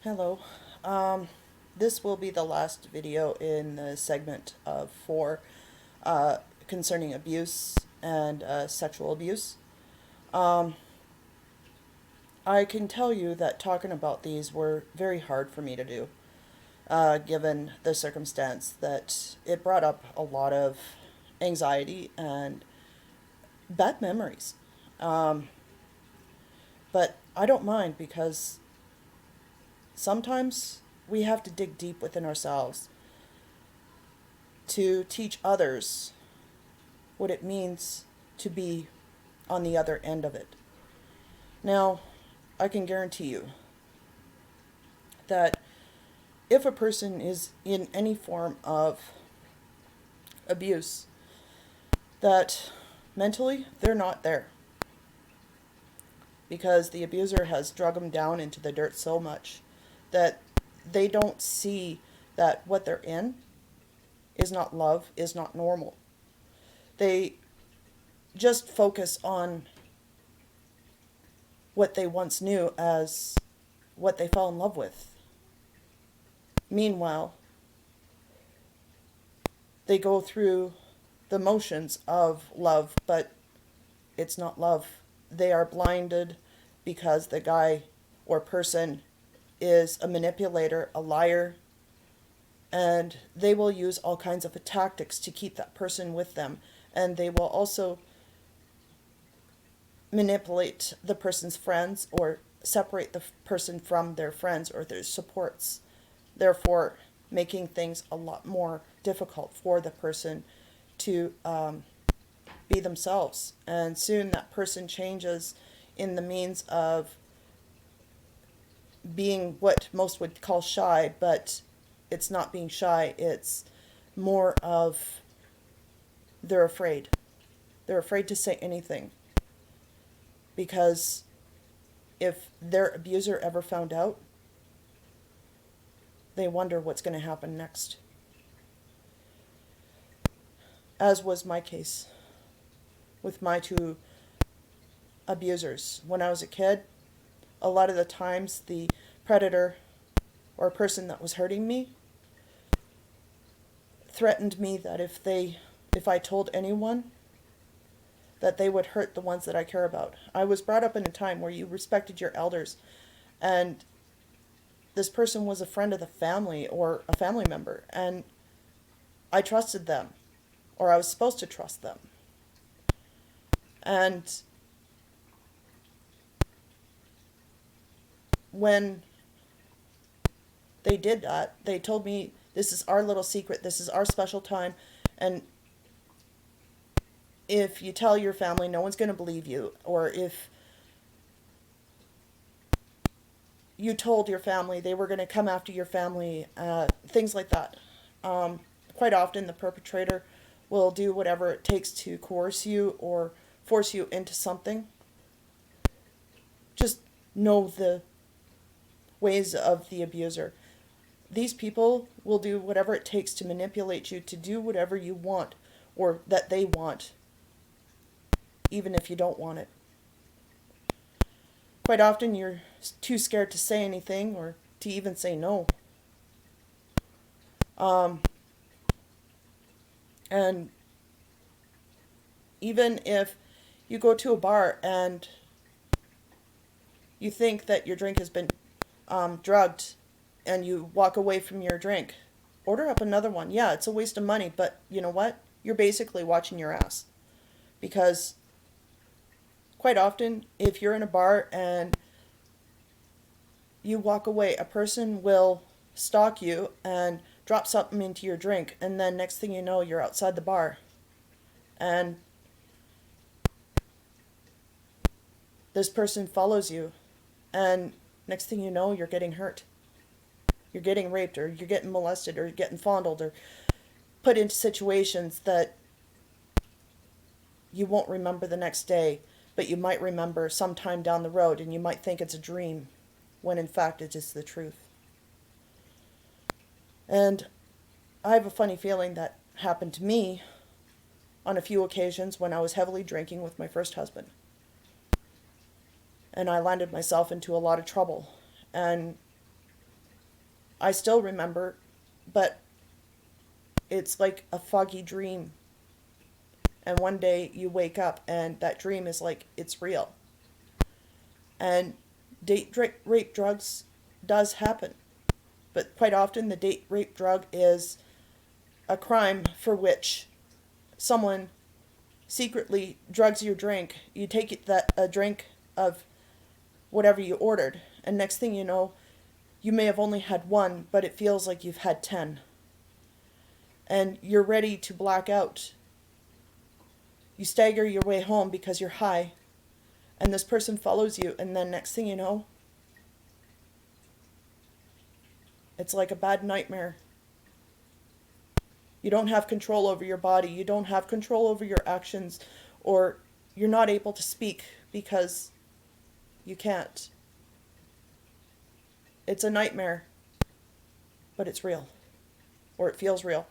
Hello. Um, this will be the last video in the segment of four uh, concerning abuse and sexual abuse. Um, I can tell you that talking about these were very hard for me to do, given the circumstance that it brought up a lot of anxiety and bad memories. Um, but I don't mind because sometimes we have to dig deep within ourselves to teach others what it means to be on the other end of it. Now, I can guarantee you that if a person is in any form of abuse, that mentally they're not there because the abuser has drug them down into the dirt so much that they don't see that what they're in is not love, is not normal. They just focus on what they once knew as what they fell in love with. Meanwhile, they go through the motions of love, but it's not love. They are blinded because the guy or person is a manipulator, a liar, and they will use all kinds of tactics to keep that person with them. And they will also manipulate the person's friends or separate the person from their friends or their supports, therefore making things a lot more difficult for the person to be themselves. And soon that person changes in the means of being what most would call shy, but it's not being shy, it's more of they're afraid. They're afraid to say anything because if their abuser ever found out, they wonder what's going to happen next. As was my case with my two abusers. When I was a kid, a lot of the times the predator or person that was hurting me threatened me that if I told anyone that they would hurt the ones that I care about. I was brought up in a time where you respected your elders, and this person was a friend of the family or a family member, and I trusted them, or I was supposed to trust them. And when they did that, they told me, this is our little secret, this is our special time, and if you tell your family, no one's going to believe you, or if you told your family they were going to come after your family, things like that. Quite often, the perpetrator will do whatever it takes to coerce you or force you into something. Just know the ways of the abuser. These people will do whatever it takes to manipulate you to do whatever you want or that they want, even if you don't want it. Quite often, you're too scared to say anything or to even say no. Um, and even if you go to a bar and you think that your drink has been drugged and you walk away from your drink, order up another one. Yeah, it's a waste of money, but you know what? You're basically watching your ass. Because quite often, if you're in a bar and you walk away, a person will stalk you and drop something into your drink, and then next thing you know, you're outside the bar. And this person follows you, and next thing you know, you're getting hurt. You're getting raped, or you're getting molested, or you're getting fondled, or put into situations that you won't remember the next day, but you might remember sometime down the road, and you might think it's a dream, when in fact it is the truth. And I have a funny feeling that happened to me on a few occasions when I was heavily drinking with my first husband. And I landed myself into a lot of trouble. And I still remember, but it's like a foggy dream. And one day you wake up and that dream is like it's real. And date rape drugs does happen. But quite often the date rape drug is a crime for which someone secretly drugs your drink. You take a drink of whatever you ordered, and next thing you know, you may have only had one, but it feels like you've had 10. And you're ready to black out. You stagger your way home because you're high, and this person follows you, and then next thing you know, it's like a bad nightmare. You don't have control over your body. You don't have control over your actions, or you're not able to speak because you can't. It's a nightmare, but it's real, or it feels real.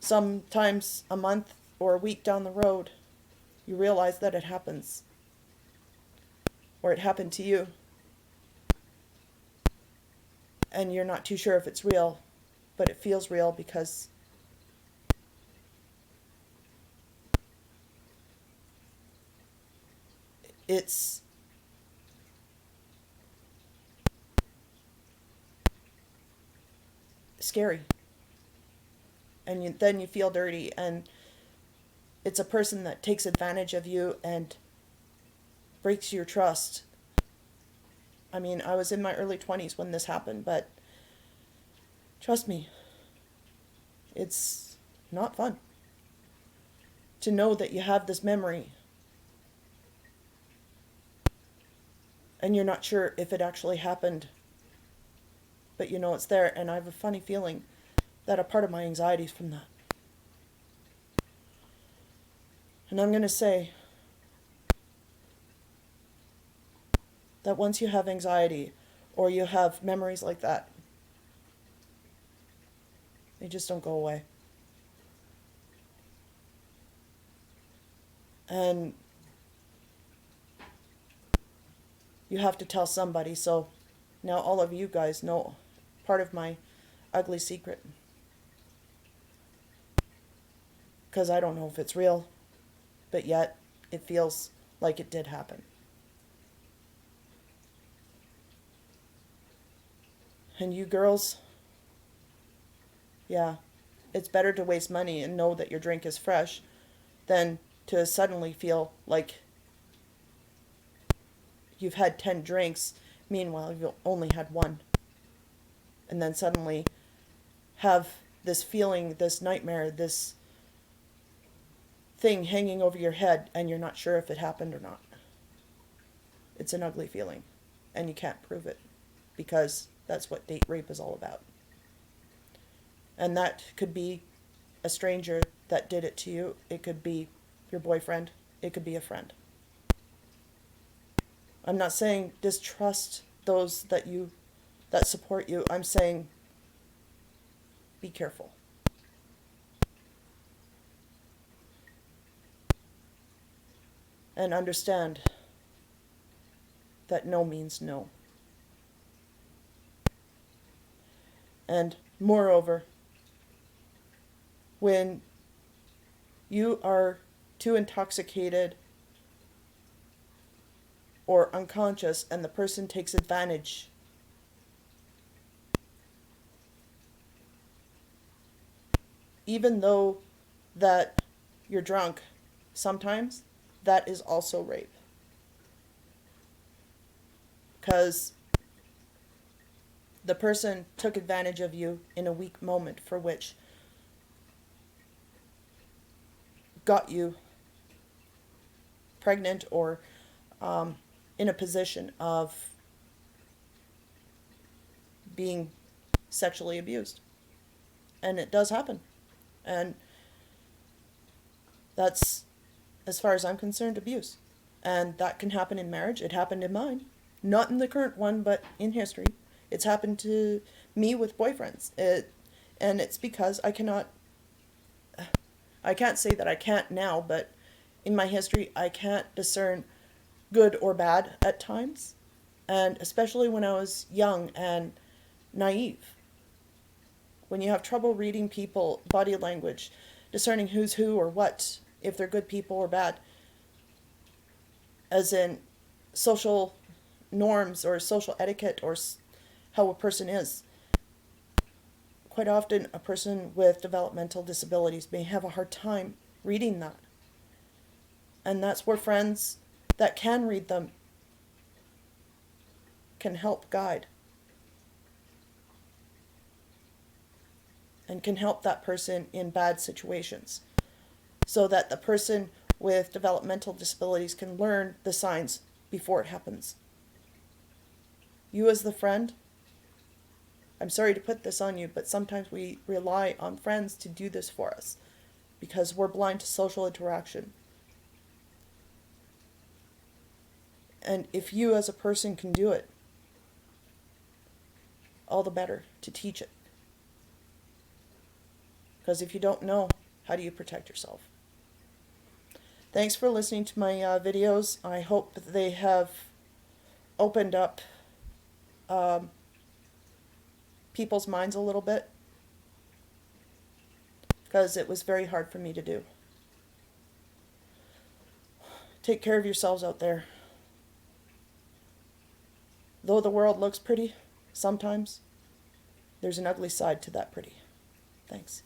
Sometimes a month or a week down the road, you realize that it happens, or it happened to you, and you're not too sure if it's real, but it feels real because it's scary. And then you feel dirty, and it's a person that takes advantage of you and breaks your trust. I mean, I was in my early 20s when this happened, but trust me, it's not fun to know that you have this memory and you're not sure if it actually happened, but you know it's there. And I have a funny feeling that a part of my anxiety is from that. And I'm going to say that once you have anxiety or you have memories like that, they just don't go away. And you have to tell somebody. So now all of you guys know part of my ugly secret. Because I don't know if it's real, but yet it feels like it did happen. And you girls, yeah, it's better to waste money and know that your drink is fresh than to suddenly feel like you've had 10 drinks, meanwhile you've only had one. And then suddenly have this feeling, this nightmare, this thing hanging over your head, and you're not sure if it happened or not. It's an ugly feeling, and you can't prove it, because that's what date rape is all about. And that could be a stranger that did it to you. It could be your boyfriend. It could be a friend. I'm not saying distrust those that support you. I'm saying be careful. And understand that no means no. And moreover, when you are too intoxicated or unconscious and the person takes advantage, even though that you're drunk, sometimes that is also rape. Because the person took advantage of you in a weak moment for which got you pregnant or in a position of being sexually abused. And it does happen. And that's, as far as I'm concerned, abuse. And that can happen in marriage. It happened in mine. Not in the current one, but in history. It's happened to me with boyfriends. And it's because I can't say that I can't now, but in my history, I can't discern good or bad at times. And especially when I was young and naive. When you have trouble reading people, body language, discerning who's who or what, if they're good people or bad, as in social norms or social etiquette or how a person is. Quite often, a person with developmental disabilities may have a hard time reading that. And that's where friends that can read them can help guide and can help that person in bad situations so that the person with developmental disabilities can learn the signs before it happens. You as the friend, I'm sorry to put this on you, but sometimes we rely on friends to do this for us because we're blind to social interaction. And if you as a person can do it, all the better to teach it. Because if you don't know, how do you protect yourself? Thanks for listening to my videos. I hope they have opened up people's minds a little bit, because it was very hard for me to do. Take care of yourselves out there. Though the world looks pretty, sometimes there's an ugly side to that pretty. Thanks.